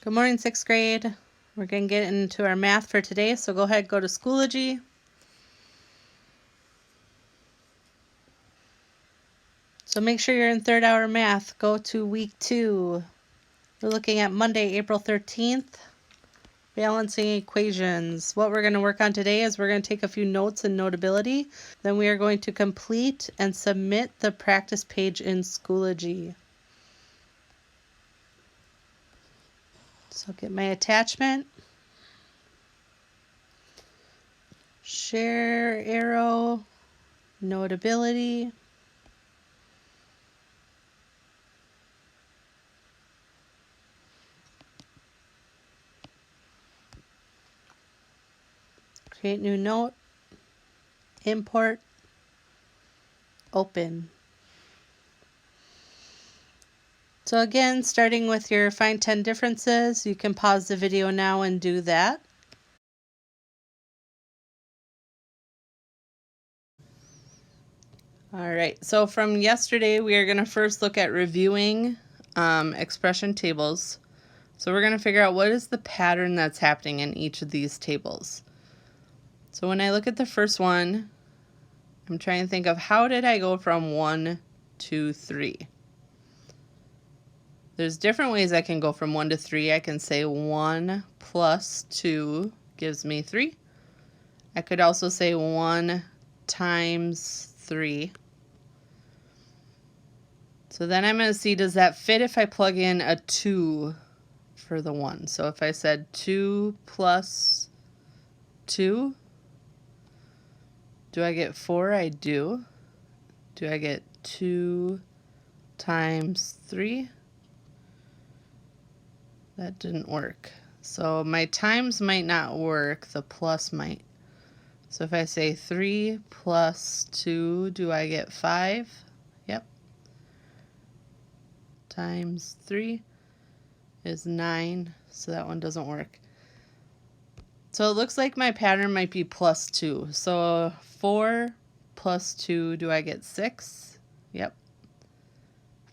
Good morning, 6th grade. We're going to get into our math for today, so go ahead, go to Schoology. So make sure you're in third hour math. Go to week 2. We're looking at Monday, April 13th, balancing equations. What we're going to work on today is we're going to take a few notes in Notability. Then we are going to complete and submit the practice page in Schoology. So get my attachment. Share arrow, Notability. Create new note, import, open. So again, starting with your find 10 differences, you can pause the video now and do that. All right, so from yesterday, we are going to first look at reviewing expression tables. So we're going to figure out what is the pattern that's happening in each of these tables. So when I look at the first one, I'm trying to think of how did I go from 1 to 3? There's different ways I can go from 1 to 3. I can say 1 plus 2 gives me 3. I could also say 1 times 3. So then I'm going to see, does that fit if I plug in a 2 for the 1? So if I said 2 plus 2, do I get 4? I do. Do I get 2 times 3? That didn't work. So my times might not work, the plus might. So if I say 3 plus 2, do I get 5? Yep. Times 3 is 9, so that one doesn't work. So it looks like my pattern might be plus 2. So 4 plus 2, do I get 6? Yep.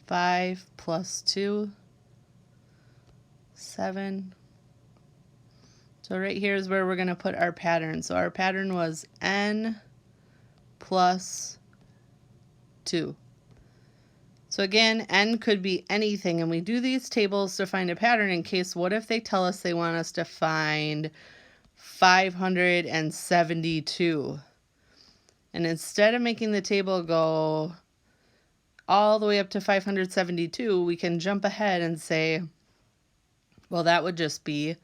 5 plus 2, 7. So right here is where we're going to put our pattern. So our pattern was n plus 2. So again, n could be anything, and we do these tables to find a pattern in case, what if they tell us they want us to find 572? And instead of making the table go all the way up to 572, we can jump ahead and say, well, that would just be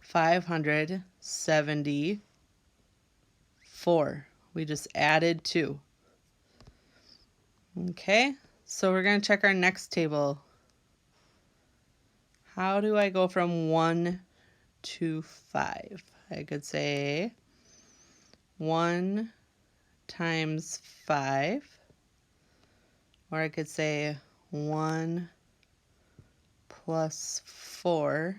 574. We just added 2. Okay, so we're going to check our next table. How do I go from 1 to 5? I could say 1 times 5, or I could say 1 plus 4.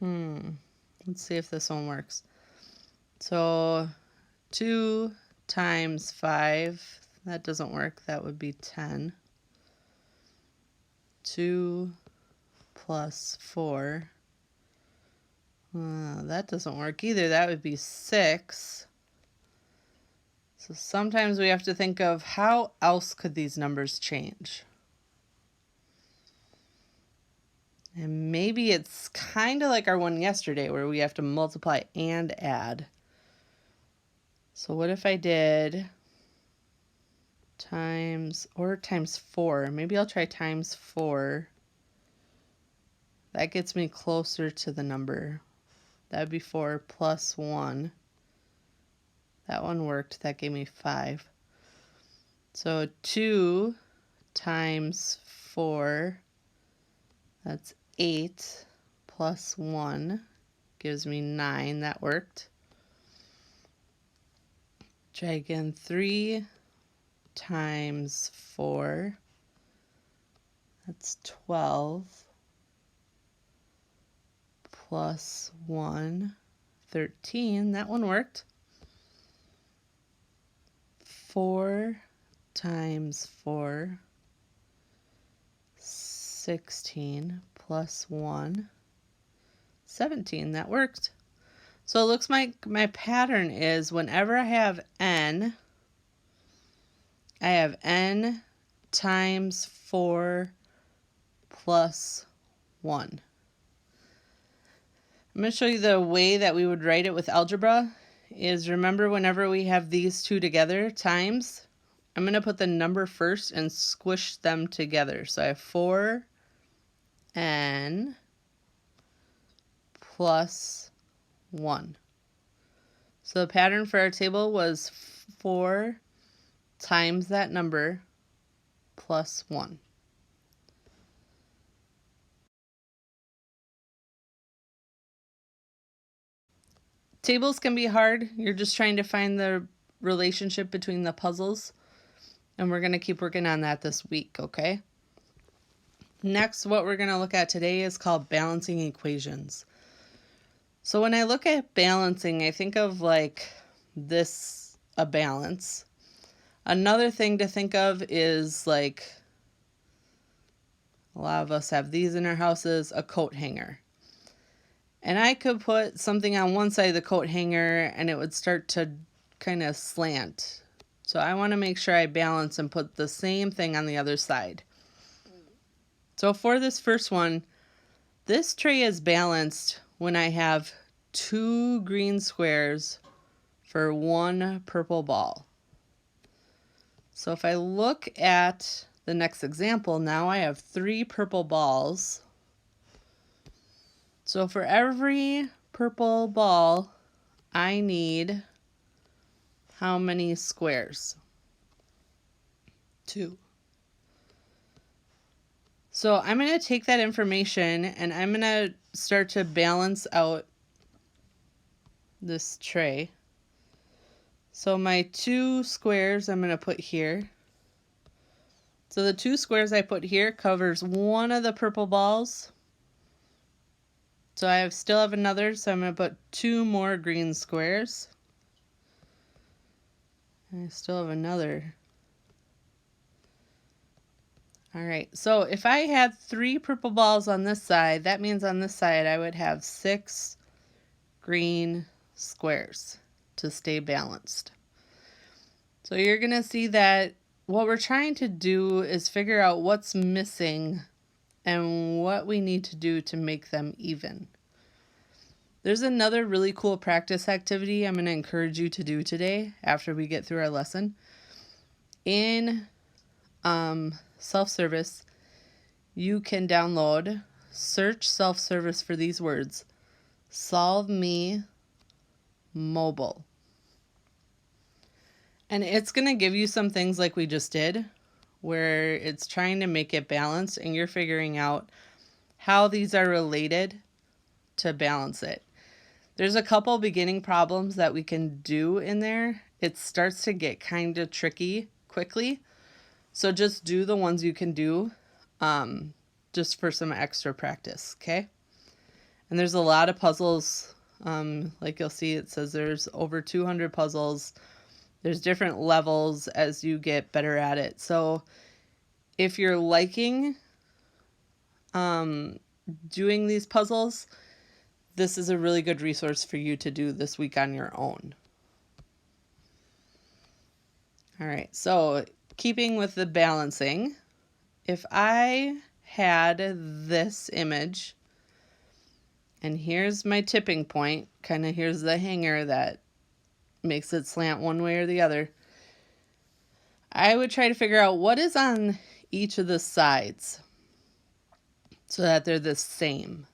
Let's see if this one works. So 2 times 5, that doesn't work. That would be 10. 2 plus 4, that doesn't work either. That would be 6. So sometimes we have to think of how else could these numbers change. And maybe it's kind of like our one yesterday where we have to multiply and add. So what if I did times 4? Maybe I'll try times 4. That gets me closer to the number. That would be 4 plus 1. That one worked. That gave me 5. So 2 times 4, that's 8, plus 1 gives me 9. That worked. Try again. 3 times 4, that's 12, plus 1, 13. That one worked. 4 times 4, 16 plus 1, 17. That worked. So it looks like my pattern is whenever I have n times 4 plus 1. I'm going to show you the way that we would write it with algebra. Is remember whenever we have these two together, times, I'm going to put the number first and squish them together. So I have 4n plus 1. So the pattern for our table was 4 times that number plus 1. Tables can be hard. You're just trying to find the relationship between the puzzles. And we're going to keep working on that this week, okay? Next, what we're going to look at today is called balancing equations. So when I look at balancing, I think of like this, a balance. Another thing to think of is like, a lot of us have these in our houses, a coat hanger. And I could put something on one side of the coat hanger and it would start to kind of slant. So I want to make sure I balance and put the same thing on the other side. So for this first one, this tray is balanced when I have 2 green squares for 1 purple ball. So if I look at the next example, now I have 3 purple balls. So for every purple ball, I need how many squares? 2. So I'm going to take that information and I'm going to start to balance out this tray. So my 2 squares I'm going to put here. So the 2 squares I put here covers one of the purple balls. So I still have another, so I'm going to put 2 more green squares. And I still have another. Alright, so if I had 3 purple balls on this side, that means on this side I would have 6 green squares to stay balanced. So you're going to see that what we're trying to do is figure out what's missing and what we need to do to make them even. There's another really cool practice activity I'm going to encourage you to do today after we get through our lesson. In self-service, you can download, search self-service for these words, Solve Me Mobile. And it's going to give you some things like we just did, where it's trying to make it balanced and you're figuring out how these are related to balance it. There's a couple beginning problems that we can do in there. It starts to get kind of tricky quickly. So just do the ones you can do just for some extra practice, okay? And there's a lot of puzzles. Like you'll see, it says there's over 200 puzzles. There's different levels as you get better at it. So if you're liking doing these puzzles, this is a really good resource for you to do this week on your own. All right, so keeping with the balancing, if I had this image, and here's my tipping point, kind of here's the hanger that makes it slant one way or the other, I would try to figure out what is on each of the sides so that they're the same.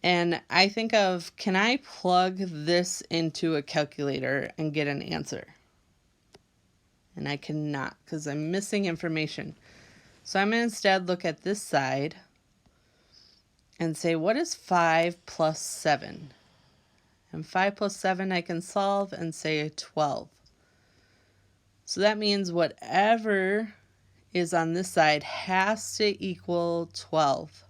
And I think of, can I plug this into a calculator and get an answer? And I cannot because I'm missing information. So I'm going to instead look at this side and say, what is 5 plus 7? And 5 plus 7 I can solve and say 12. So that means whatever is on this side has to equal 12.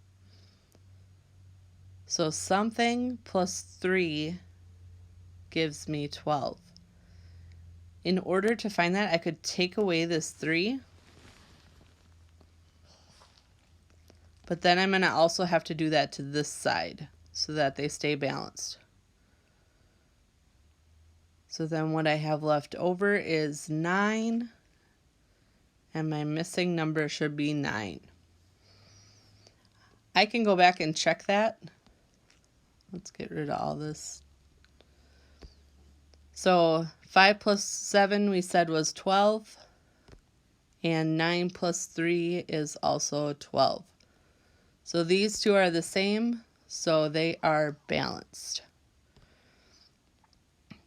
So something plus 3 gives me 12. In order to find that, I could take away this 3. But then I'm going to also have to do that to this side so that they stay balanced. So then what I have left over is 9, and my missing number should be 9. I can go back and check that. Let's get rid of all this. So 5 plus 7 we said was 12, and 9 plus 3 is also 12. So these two are the same, so they are balanced.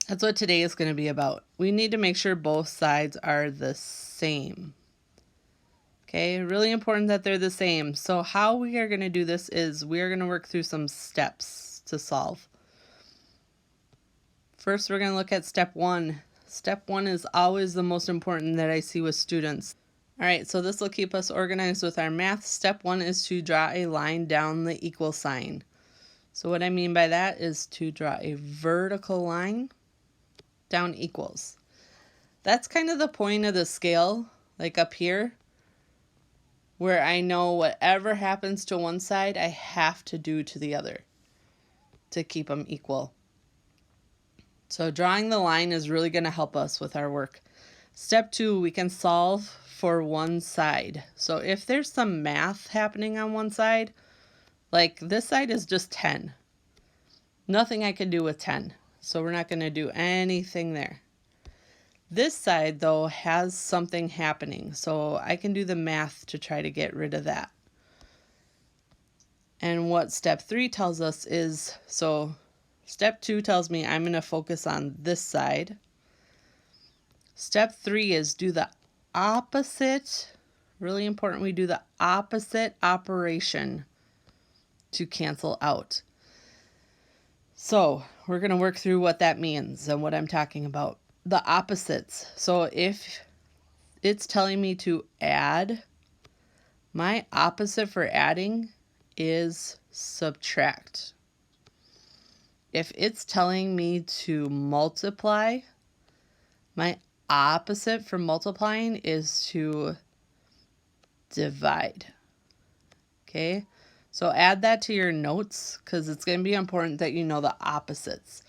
That's what today is going to be about. We need to make sure both sides are the same. Okay, really important that they're the same. So how we are going to do this is we are going to work through some steps to solve. First, we're going to look at step 1. Step 1 is always the most important that I see with students. All right, so this will keep us organized with our math. Step 1 is to draw a line down the equal sign. So what I mean by that is to draw a vertical line down equals. That's kind of the point of the scale, like up here, where I know whatever happens to one side, I have to do to the other to keep them equal. So drawing the line is really going to help us with our work. Step 2, we can solve for one side. So if there's some math happening on one side, like this side is just 10. Nothing I can do with 10. So we're not going to do anything there. This side, though, has something happening. So I can do the math to try to get rid of that. And what step 3 tells us is, so step 2 tells me I'm going to focus on this side. Step 3 is do the opposite. Really important, we do the opposite operation to cancel out. So we're going to work through what that means and what I'm talking about. The opposites. So if it's telling me to add, my opposite for adding is subtract. If it's telling me to multiply, my opposite for multiplying is to divide. Okay, so add that to your notes because it's going to be important that you know the opposites.